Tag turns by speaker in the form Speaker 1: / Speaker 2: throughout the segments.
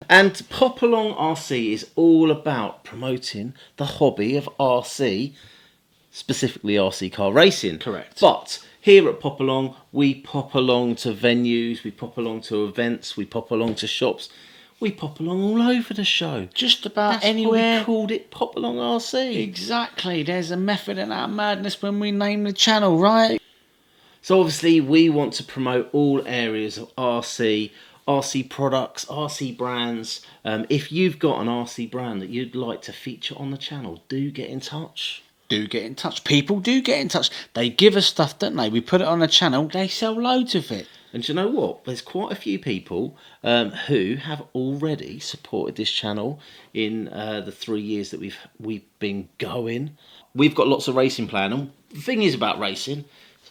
Speaker 1: And Poplaong RC is all about promoting the hobby of RC, specifically RC car racing.
Speaker 2: Correct.
Speaker 1: But here at Poplaong, we pop along to venues, we pop along to events, we pop along to shops. We pop along all over the show.
Speaker 2: Just about
Speaker 1: That's
Speaker 2: anywhere.
Speaker 1: why we called it Poplaong RC.
Speaker 2: Exactly. There's a method in our madness when we name the channel, right?
Speaker 1: So obviously we want to promote all areas of RC, RC products, RC brands. If you've got an RC brand that you'd like to feature on the channel, do get in touch.
Speaker 2: Do get in touch. People do get in touch. They give us stuff, don't they? We put it on the channel. They sell loads of it.
Speaker 1: And do you know what? There's quite a few people who have already supported this channel in the 3 years that we've been going. We've got lots of racing planned. And the thing is about racing,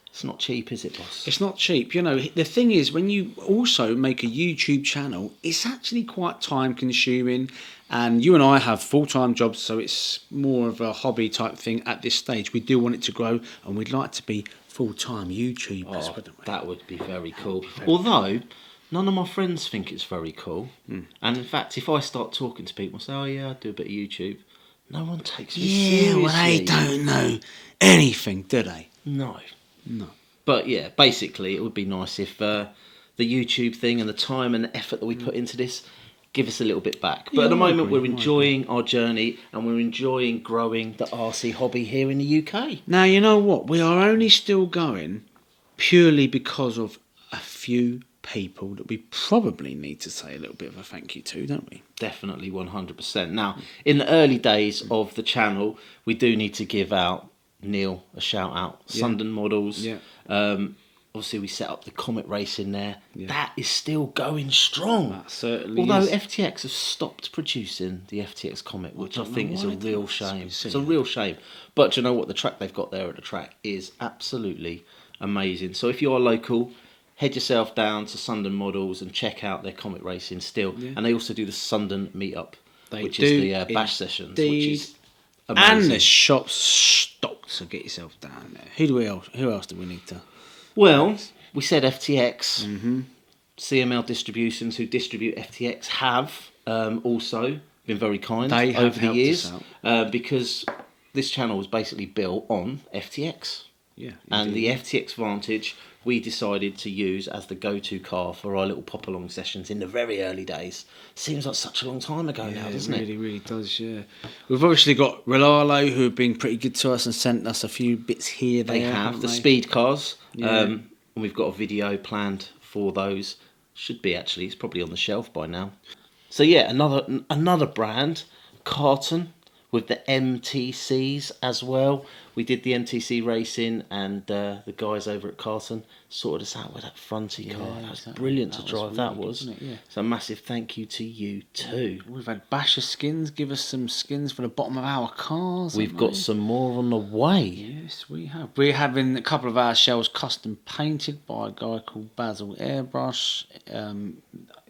Speaker 1: it's not cheap, is it, boss?
Speaker 2: It's not cheap. You know, the thing is, when you also make a YouTube channel, it's actually quite time consuming. And you and I have full-time jobs, so it's more of a hobby type thing at this stage. We do want it to grow, and we'd like to be full-time YouTubers, wouldn't we?
Speaker 1: That would be very cool. Although, none of my friends think it's very cool. And in fact, if I start talking to people and say, oh yeah, I do a bit of YouTube, no one takes me seriously.
Speaker 2: Well, they don't know anything, do they?
Speaker 1: No.
Speaker 2: No.
Speaker 1: But yeah, basically, it would be nice if the YouTube thing and the time and the effort that we put into this give us a little bit back. But at the moment, we're enjoying our journey and we're enjoying growing the RC hobby here in the UK.
Speaker 2: Now, you know what? We are only still going purely because of a few people that we probably need to say a little bit of a thank you to, don't we?
Speaker 1: Definitely 100%. Now, in the early days of the channel, we do need to give out Neil a shout out. Sundon Models.
Speaker 2: Yeah.
Speaker 1: Obviously, we set up the Comet Racing there. Yeah. That is still going strong.
Speaker 2: That certainly
Speaker 1: Although
Speaker 2: is.
Speaker 1: FTX have stopped producing the FTX Comet, which I think is a real shame. It's a real shame. But do you know what? The track they've got there at the track is absolutely amazing. So if you are local, head yourself down to Sundon Models and check out their Comet Racing still. Yeah. And they also do the Sundon Meetup, which is the bash sessions, which is amazing.
Speaker 2: And the shop's stocked, so get yourself down there. Who else do we need to...
Speaker 1: Well, we said FTX. CML Distributions, who distribute FTX, have also been very kind over the years because this channel was basically built on FTX.
Speaker 2: Yeah,
Speaker 1: and the FTX Vantage we decided to use as the go-to car for our little pop-along sessions in the very early days. Seems like such a long time ago now, doesn't it?
Speaker 2: It really does, yeah. We've obviously got Relalo, who have been pretty good to us and sent us a few bits here.
Speaker 1: They have the speed cars, and we've got a video planned for those. Should be actually, it's probably on the shelf by now. So yeah, another brand, Carton, with the MTCs as well. We did the MTC racing, and the guys over at Carton sorted us out with that fronty car. That was brilliant to drive. That was. So a massive thank you to you too.
Speaker 2: We've had Basher Skins give us some skins for the bottom of our cars.
Speaker 1: We've got some more on the way.
Speaker 2: Yes, we have. We're having a couple of our shells custom painted by a guy called Basil Airbrush.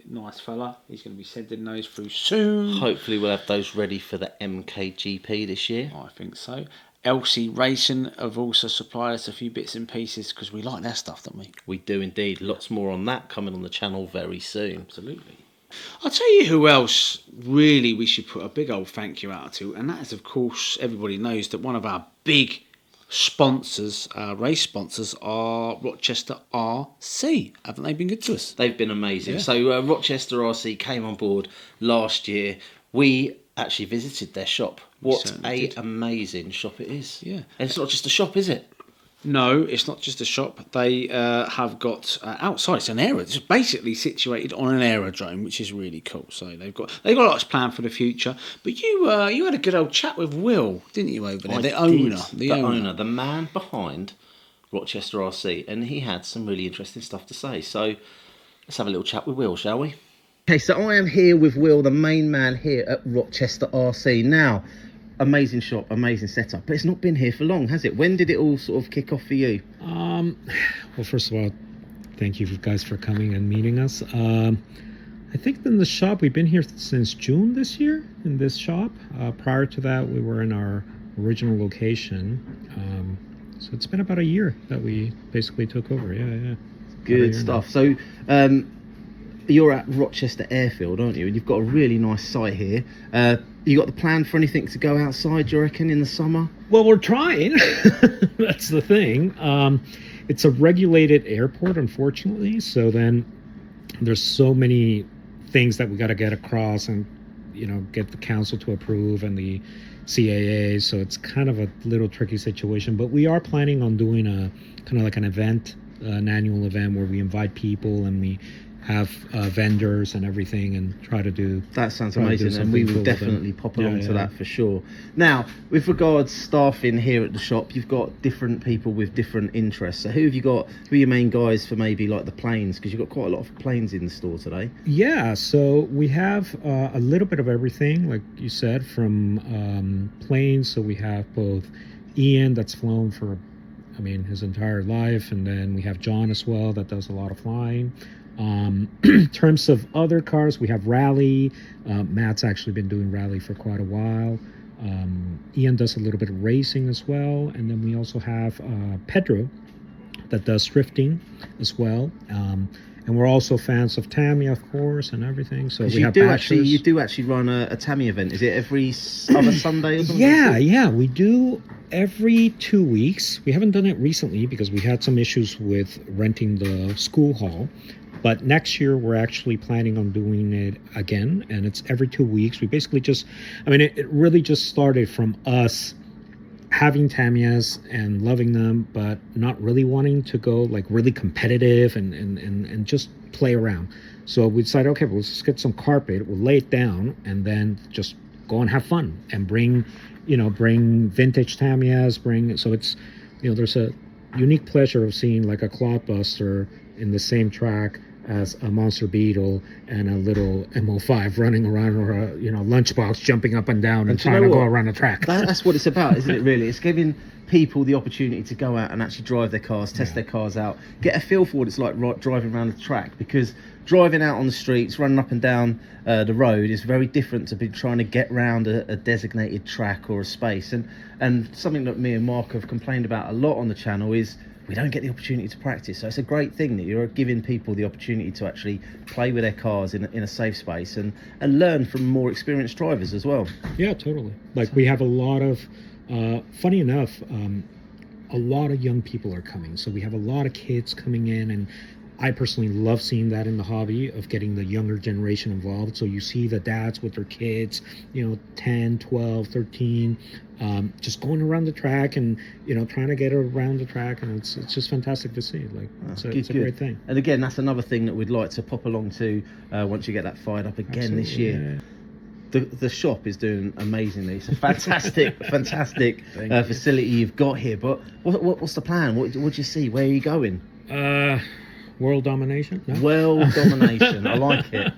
Speaker 2: Nice fella. He's going to be sending those through soon.
Speaker 1: Hopefully we'll have those ready for the MKGP this year.
Speaker 2: I think so. LC Racing have also supplied us a few bits and pieces because we like their stuff, don't we?
Speaker 1: We do indeed. Lots more on that coming on the channel very soon.
Speaker 2: Absolutely. I'll tell you who else really we should put a big old thank you out to, and that is, of course, everybody knows that one of our big sponsors, race sponsors, are Rochester RC. Haven't they been good to us?
Speaker 1: They've been amazing. Yeah. So Rochester RC came on board last year. We actually visited their shop. What a amazing shop it is.
Speaker 2: Yeah.
Speaker 1: And it's not just a shop, is it?
Speaker 2: No, it's not just a shop. They have got outside. It's an it's basically situated on an aerodrome, which is really cool. So they've got lots planned for the future. But you had a good old chat with Will, didn't you, over there? The owner,
Speaker 1: the man behind Rochester RC, and he had some really interesting stuff to say. So let's have a little chat with Will, shall we? Okay, so I am here with Will, the main man here at Rochester RC. Now, amazing shop, amazing setup, but it's not been here for long, has it? When did it all sort of kick off for you?
Speaker 3: Well, first of all, thank you guys for coming and meeting us. I think in the shop, we've been here since June this year, in this shop. Prior to that, we were in our original location. So it's been about a year that we basically took over. Yeah.
Speaker 1: Good stuff. So, you're at Rochester Airfield, aren't you? And you've got a really nice site here. You got the plan for anything to go outside, do you reckon, in the summer?
Speaker 3: Well, we're trying. That's the thing. It's a regulated airport, unfortunately. So then there's so many things that we got to get across and, get the council to approve and the CAA. So it's kind of a little tricky situation. But we are planning on doing a kind of like an event, an annual event where we invite people and we have vendors and everything and try to do.
Speaker 1: That sounds amazing, and we will definitely pop along to that for sure. Now, with regards staffing here at the shop, you've got different people with different interests. So who have you got? Who are your main guys for maybe like the planes? Because you've got quite a lot of planes in the store today.
Speaker 3: Yeah, so we have a little bit of everything, like you said, from planes. So we have both Ian, that's flown for, his entire life, and then we have John as well, that does a lot of flying. In terms of other cars, we have rally. Matt's actually been doing rally for quite a while. Ian does a little bit of racing as well, and then we also have Pedro that does drifting as well. And we're also fans of Tamiya, of course, and everything. So we have
Speaker 1: you do actually run a Tamiya event. Is it every other Sunday or something?
Speaker 3: Yeah, we do every 2 weeks. We haven't done it recently because we had some issues with renting the school hall. But next year, we're actually planning on doing it again, and it's every 2 weeks. We basically just, it really just started from us having Tamiyas and loving them, but not really wanting to go like really competitive and just play around. So we decided, okay, well, let's just get some carpet, we'll lay it down, and then just go and have fun and bring vintage Tamiyas, so it's, there's a unique pleasure of seeing like a clodbuster in the same track as a Monster Beetle and a little MO5 running around, or a lunchbox jumping up and down and trying to go around the track.
Speaker 1: That's what it's about, isn't it, really? It's giving people the opportunity to go out and actually drive their cars, test their cars out, get a feel for what it's like driving around the track, because driving out on the streets, running up and down the road is very different to be trying to get round a designated track or a space. And something that me and Mark have complained about a lot on the channel is we don't get the opportunity to practice. So it's a great thing that you're giving people the opportunity to actually play with their cars in a safe space and learn from more experienced drivers as well.
Speaker 3: Yeah, totally. Like we have a lot of, funny enough, a lot of young people are coming. So we have a lot of kids coming in, and I personally love seeing that in the hobby of getting the younger generation involved. So you see the dads with their kids, 10, 12, 13, just going around the track and, trying to get around the track. And it's just fantastic to see. Like, it's a great thing.
Speaker 1: And again, that's another thing that we'd like to pop along to once you get that fired up again. Absolutely, this year. Yeah. The shop is doing amazingly. It's a fantastic facility you've got here. But what's the plan? What do you see? Where are you going?
Speaker 3: World domination? No?
Speaker 1: World domination. I like it.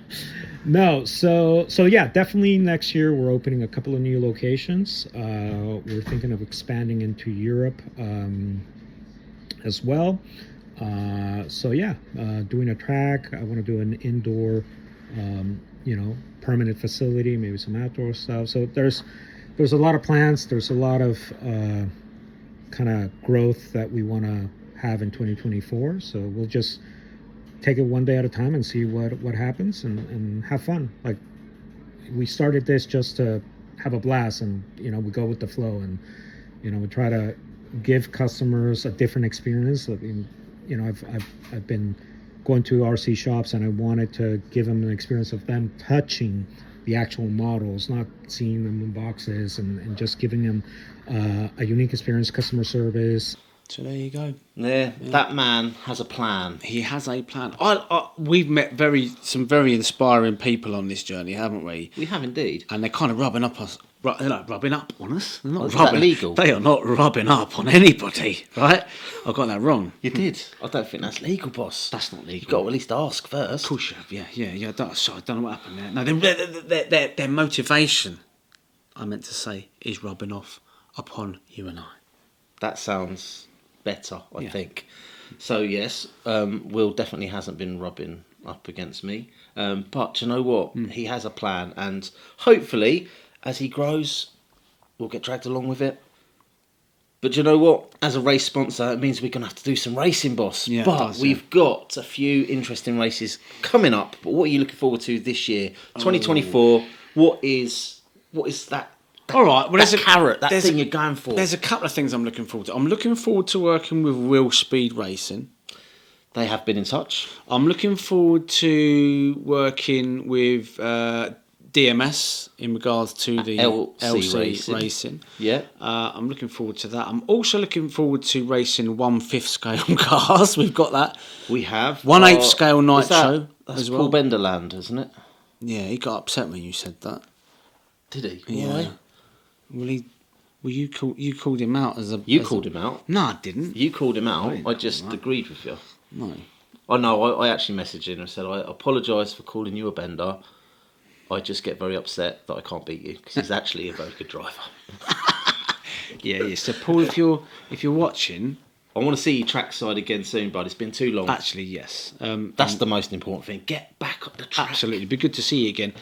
Speaker 3: No, so yeah, definitely next year we're opening a couple of new locations. We're thinking of expanding into Europe as well. So yeah, doing a track. I want to do an indoor, permanent facility, maybe some outdoor stuff. So there's a lot of plans. There's a lot of kind of growth that we want to have in 2024. So we'll just take it one day at a time and see what happens and have fun. Like, we started this just to have a blast, and we go with the flow, and we try to give customers a different experience. I've been going to RC shops, and I wanted to give them an experience of them touching the actual models, not seeing them in boxes, and just giving them a unique experience, customer service.
Speaker 2: So there you go.
Speaker 1: Yeah, that man has a plan.
Speaker 2: He has a plan. We've met some very inspiring people on this journey, haven't we?
Speaker 1: We have indeed.
Speaker 2: And they're kind of rubbing up on us. They're not rubbing up on us. They're not
Speaker 1: is that legal?
Speaker 2: They are not rubbing up on anybody, right? I got that wrong.
Speaker 1: You did. I don't think that's legal, boss.
Speaker 2: That's not legal.
Speaker 1: You've got to at least ask first.
Speaker 2: Of course you have. Yeah. I don't know what happened there. No, their motivation, I meant to say, is rubbing off upon you and I.
Speaker 1: That sounds better, I think. So yes, Will definitely hasn't been rubbing up against me, but do you know what? He has a plan, and hopefully as he grows we'll get dragged along with it. But do you know what? As a race sponsor, it means we're going to have to do some racing, boss.
Speaker 2: Yeah, it
Speaker 1: but
Speaker 2: does,
Speaker 1: we've got a few interesting races coming up. But what are you looking forward to this year? 2024. What is that?
Speaker 2: All right, well,
Speaker 1: There's a carrot. That thing you're going for.
Speaker 2: There's a couple of things I'm looking forward to. I'm looking forward to working with Will Speed Racing.
Speaker 1: They have been in touch.
Speaker 2: I'm looking forward to working with DMS in regards to the
Speaker 1: LC
Speaker 2: racing.
Speaker 1: Yeah.
Speaker 2: I'm looking forward to that. I'm also looking forward to racing 1/5 scale cars. We've got that.
Speaker 1: We have
Speaker 2: 1/8 scale nitro
Speaker 1: that's
Speaker 2: as
Speaker 1: Paul
Speaker 2: well.
Speaker 1: Benderland, isn't it?
Speaker 2: Yeah, he got upset when you said that.
Speaker 1: Did he?
Speaker 2: Yeah.
Speaker 1: Why?
Speaker 2: Well, you called him out as a.
Speaker 1: You called him out.
Speaker 2: No, I didn't.
Speaker 1: You called him out.
Speaker 2: didn't
Speaker 1: I just
Speaker 2: call him out.
Speaker 1: agreed with you.
Speaker 2: No.
Speaker 1: Oh no, I actually messaged him and said I apologise for calling you a bender. I just get very upset that I can't beat you because he's actually a very good driver.
Speaker 2: Yeah. So Paul, if you're watching,
Speaker 1: I want to see you trackside again soon, bud. It's been too long.
Speaker 2: actually yes.
Speaker 1: That's the most important thing. Get back up the track.
Speaker 2: Absolutely, it'd be good to see you again.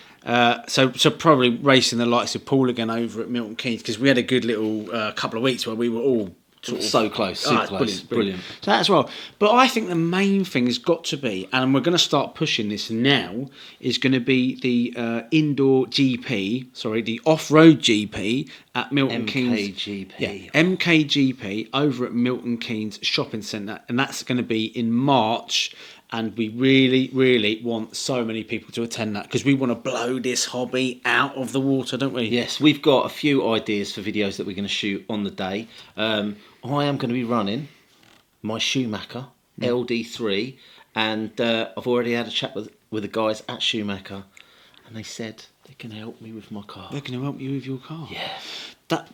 Speaker 2: So probably racing the likes of Paul again over at Milton Keynes because we had a good little couple of weeks where we were all sort of
Speaker 1: So close, super
Speaker 2: it's
Speaker 1: close. Brilliant.
Speaker 2: So that as well. But I think the main thing has got to be, and we're going to start pushing this now, is going to be the indoor GP, the off-road GP at Milton Keynes.
Speaker 1: MKGP.
Speaker 2: Yeah, MKGP over at Milton Keynes Shopping Centre, and that's going to be in March. And we really, really want so many people to attend that because we want to blow this hobby out of the water, don't we?
Speaker 1: Yes, we've got a few ideas for videos that we're going to shoot on the day. I am going to be running my Schumacher LD3, and I've already had a chat with the guys at Schumacher, and they said they can help me with my car.
Speaker 2: They're going to help you with your car.
Speaker 1: Yeah.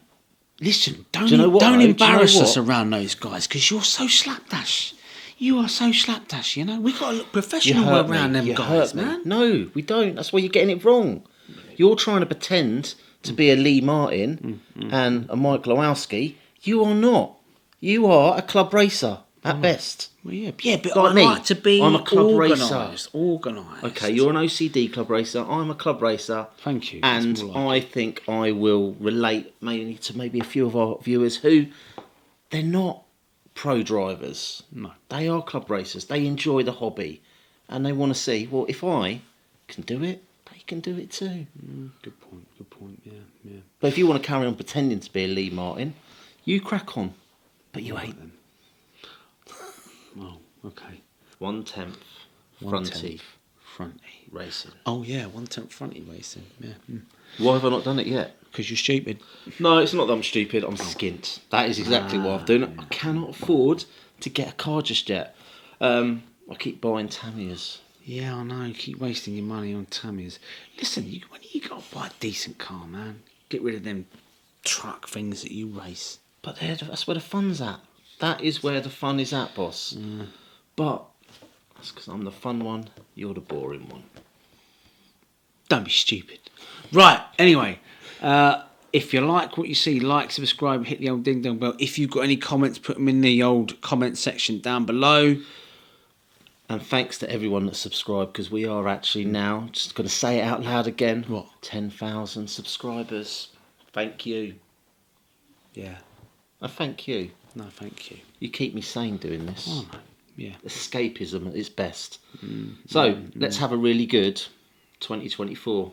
Speaker 2: Listen,
Speaker 1: Do you know what, though?
Speaker 2: embarrass
Speaker 1: Do you know
Speaker 2: us
Speaker 1: what?
Speaker 2: around those guys because you're so slapdash. You are so slapdash, you know. We've got to look
Speaker 1: You
Speaker 2: professional
Speaker 1: hurt
Speaker 2: around
Speaker 1: me.
Speaker 2: them
Speaker 1: You
Speaker 2: guys,
Speaker 1: hurt me.
Speaker 2: man.
Speaker 1: No, we don't. That's why you're getting it wrong. You're trying to pretend to be a Lee Martin and a Mike Lowowski. You are not. You are a club racer at best.
Speaker 2: Well, yeah, but
Speaker 1: Like
Speaker 2: I
Speaker 1: me.
Speaker 2: like to be
Speaker 1: I'm a club
Speaker 2: organised.
Speaker 1: Okay, you're an OCD club racer. I'm a club racer.
Speaker 2: Thank you.
Speaker 1: And
Speaker 2: That's more like
Speaker 1: I think I will relate mainly to maybe a few of our viewers who they're not pro drivers.
Speaker 2: No.
Speaker 1: They are club racers. They enjoy the hobby, and they want to see. Well, if I can do it, they can do it too.
Speaker 2: Good point. Yeah.
Speaker 1: But if you want to carry on pretending to be a Lee Martin, you crack on. But you ain't.
Speaker 2: Then. Oh, okay.
Speaker 1: 1/10 fronty
Speaker 2: Fronty.
Speaker 1: racing.
Speaker 2: Oh yeah, 1/10 fronty racing. Yeah.
Speaker 1: Why have I not done it yet?
Speaker 2: Because you're stupid.
Speaker 1: No, it's not that I'm stupid. I'm skint. That is exactly what I'm doing. I cannot afford to get a car just yet. I keep buying Tamiya's.
Speaker 2: Yeah, I know. You keep wasting your money on Tammy's. Listen, when you got to buy a decent car, man, get rid of them truck things that you race.
Speaker 1: But that's where the fun's at. That is where the fun is at, boss. But that's because I'm the fun one. You're the boring one.
Speaker 2: Don't be stupid. Right, anyway. If you like what you see, like, subscribe, hit the old ding dong bell. If you've got any comments, put them in the old comment section down below.
Speaker 1: And thanks to everyone that subscribed, because we are actually now, just going to say it out loud again.
Speaker 2: What?
Speaker 1: 10,000 subscribers. Thank you.
Speaker 2: Yeah.
Speaker 1: Thank you.
Speaker 2: No, thank you.
Speaker 1: You keep me sane doing this.
Speaker 2: Oh, no. Yeah.
Speaker 1: Escapism at its best. So, let's have a really good 2024.